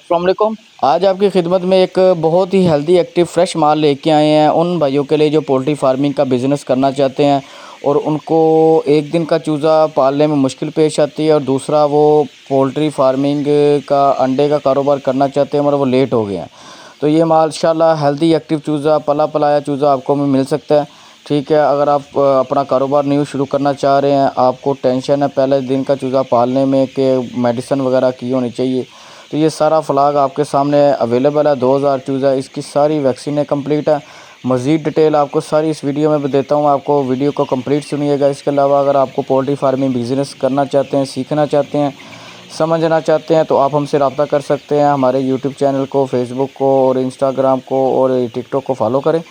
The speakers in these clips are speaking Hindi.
अस्सलाम वालेकुम। आज आपकी खिदमत में एक बहुत ही हेल्दी एक्टिव फ्रेश माल लेके आए हैं उन भाइयों के लिए जो पोल्ट्री फार्मिंग का बिज़नेस करना चाहते हैं और उनको एक दिन का चूज़ा पालने में मुश्किल पेश आती है, और दूसरा वो पोल्ट्री फार्मिंग का अंडे का कारोबार करना चाहते हैं मगर वो लेट हो गए हैं। तो ये माशाल्लाह हेल्दी एक्टिव चूज़ा, पला पलाया चूज़ा आपको में मिल सकता है। ठीक है, अगर आप अपना कारोबार न्यू शुरू करना चाह रहे हैं, आपको टेंशन है पहले दिन का चूज़ा पालने में कि मेडिसिन वगैरह की होनी चाहिए, तो ये सारा फ्लाग आपके सामने अवेलेबल है। 2000 चूज़ा, इसकी सारी वैक्सीनें कंप्लीट है। मज़ीद डिटेल आपको सारी इस वीडियो में देता हूँ, आपको वीडियो को कंप्लीट सुनिएगा। इसके अलावा अगर आपको पोल्ट्री फार्मिंग बिज़नेस करना चाहते हैं, सीखना चाहते हैं, समझना चाहते हैं, तो आप हमसे रब्ता कर सकते हैं। हमारे यूट्यूब चैनल को, फेसबुक को और इंस्टाग्राम को और टिकटॉक को फॉलो करें।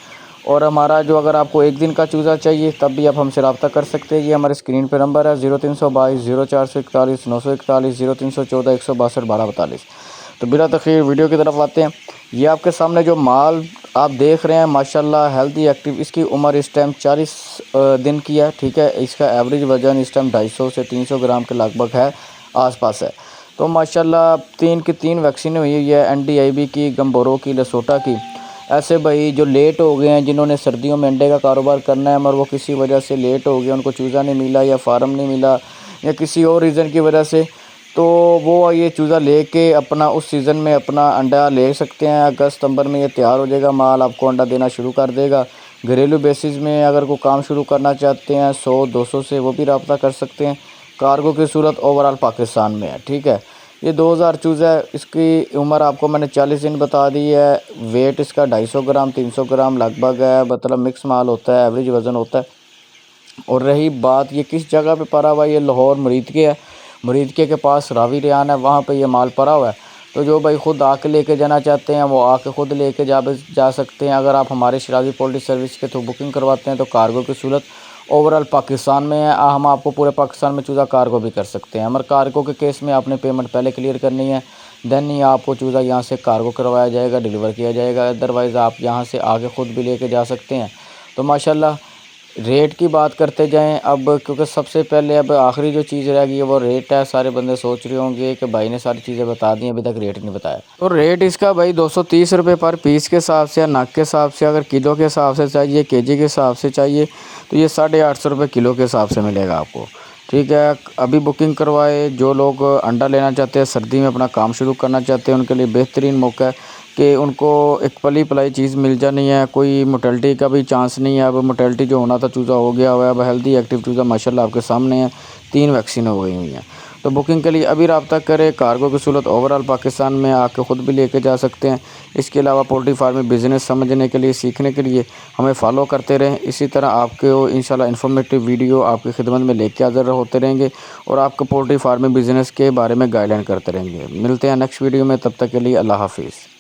और हमारा जो अगर आपको एक दिन का चूज़ा चाहिए तब भी आप हमसे रब्ता कर सकते हैं। ये हमारे स्क्रीन पर नंबर है 0322 0441 941 0314 162 1242। तो बिला तख़ीर वीडियो की तरफ आते हैं। ये आपके सामने जो माल आप देख रहे हैं माशाल्लाह हेल्दी एक्टिव, इसकी उम्र इस टाइम 40 दिन की है। ठीक है, इसका एवरेज वज़न इस टाइम 250 से 300 ग्राम के लगभग है, आसपास है। तो माशाल्लाह 3 की 3 वैक्सीन हुई हुई है, NDIB की, गम्बोरो की, लसोटा की। ऐसे भाई जो लेट हो गए हैं, जिन्होंने सर्दियों में अंडे का कारोबार करना है मगर वो किसी वजह से लेट हो गए, उनको चूज़ा नहीं मिला या फार्म नहीं मिला या किसी और रीज़न की वजह से, तो वो ये चूज़ा लेके अपना उस सीज़न में अपना अंडा ले सकते हैं। अगस्त सितंबर में ये तैयार हो जाएगा, माल आपको अंडा देना शुरू कर देगा। घरेलू बेसिस में अगर कोई काम शुरू करना चाहते हैं 100-200 से, वो भी रब्ता कर सकते हैं। कार्गो की सूरत ओवरऑल पाकिस्तान में है। ठीक है, ये 2000 चूज़ा है, इसकी उम्र आपको मैंने 40 दिन बता दी है। वेट इसका 250 ग्राम 300 ग्राम लगभग है, मतलब मिक्स माल होता है, एवरेज वज़न होता है। और रही बात ये किस जगह पे पड़ा हुआ है, ये लाहौर मुरीदके है। मुरीदके के पास रावी रियान है, वहाँ पे ये माल पड़ा हुआ है। तो जो भाई ख़ुद आके लेके जाना चाहते हैं वो आके ख़ुद लेके जा सकते हैं। अगर आप हमारे शराजी पोल्ट्री सर्विस के थ्रू बुकिंग करवाते हैं तो कार्गो की सूरत ओवरऑल पाकिस्तान में है। हम आपको पूरे पाकिस्तान में चूज़ा कार्गो भी कर सकते हैं, मगर कार्गो के केस में आपने पेमेंट पहले क्लियर करनी है, देन ही आपको चूज़ा यहाँ से कार्गो करवाया जाएगा, डिलीवर किया जाएगा। अदरवाइज़ आप यहाँ से आके ख़ुद भी लेके जा सकते हैं। तो माशाल्लाह रेट की बात करते जाएं अब, क्योंकि सबसे पहले अब आखिरी जो चीज़ रह गई है वो रेट है। सारे बंदे सोच रहे होंगे कि भाई ने सारी चीज़ें बता दी, अभी तक रेट नहीं बताया। तो रेट इसका भाई 230 रुपये पर पीस के हिसाब से या नग के हिसाब से, अगर किलो के हिसाब से चाहिए, केजी के हिसाब से चाहिए, तो ये 850 रुपये किलो के हिसाब से मिलेगा आपको। ठीक है, अभी बुकिंग करवाए। जो लोग अंडा लेना चाहते हैं, सर्दी में अपना काम शुरू करना चाहते हैं, उनके लिए बेहतरीन मौका है कि उनको एक पली पलाई चीज़ मिल जानी है। कोई मोटेलिटी का भी चांस नहीं है। अब मोटेलिटी जो होना था चूज़ा हो गया हुआ है। अब हेल्दी एक्टिव चूज़ा माशाल्लाह आपके सामने है, 3 वैक्सीन हो गई हुई हैं। तो बुकिंग के लिए अभी रब्ता करें। कार्गो की सूरत ओवरऑल पाकिस्तान में आके ख़ुद भी लेके जा सकते हैं। इसके अलावा पोल्ट्री फार्मिंग बिज़नेस समझने के लिए, सीखने के लिए हमें फॉलो करते रहें। इसी तरह आपको इंशाल्लाह इन्फॉर्मेटिव वीडियो आपकी खिदमत में लेके हाज़िर होते रहेंगे और आपको पोल्ट्री फार्मिंग बिज़नेस के बारे में गाइडलाइन करते रहेंगे। मिलते हैं नेक्स्ट वीडियो में, तब तक के लिए अल्लाह हाफिज़।